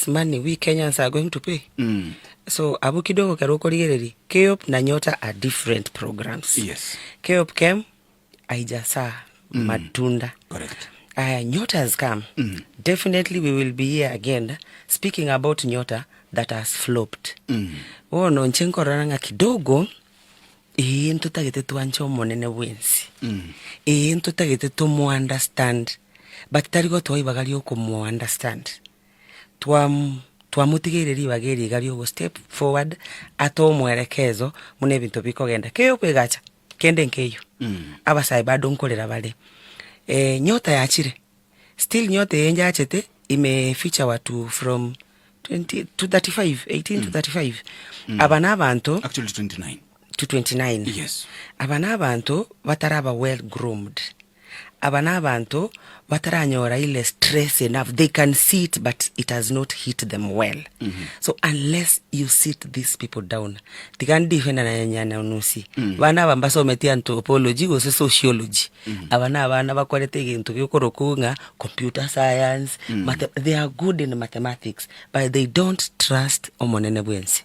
less money we Kenyans are going to pay. So abu kidogo karoko ligereri. KOP na Nyota are different programs. Yes. KOP came aijasa matunda. Correct. Nyota has come. Definitely we will be here again speaking about Nyota that has flopped. No nchenko ranga kidogo ntutagete tuanche Omonene Bwense. Ntutagete tumu understand. But tarigo twaibagari okumu understand. Twamutigiriri bageri gari go step forward ato mwerekezo mune bintu bikogenda. Keyo kwegacha kende nkeyo. Abasai bado nkolera bale. Nyota yachire. Still Nyota yenja achete ime feature watu from 20 to 35, 18 to 35. Abana abantu actually 29 to 29. Yes. Abana abantu bataraba well groomed. Abana abantu bataranyora ile stress enough. They can see it but it has not hit them well. So unless you sit these people down, they can defend na nyana unusi. Bana bambaso metia anthropology go sociology. Abana bakwalete gintu gyokorokunga computer science. They are good in mathematics but they don't trust Omonene Bwense.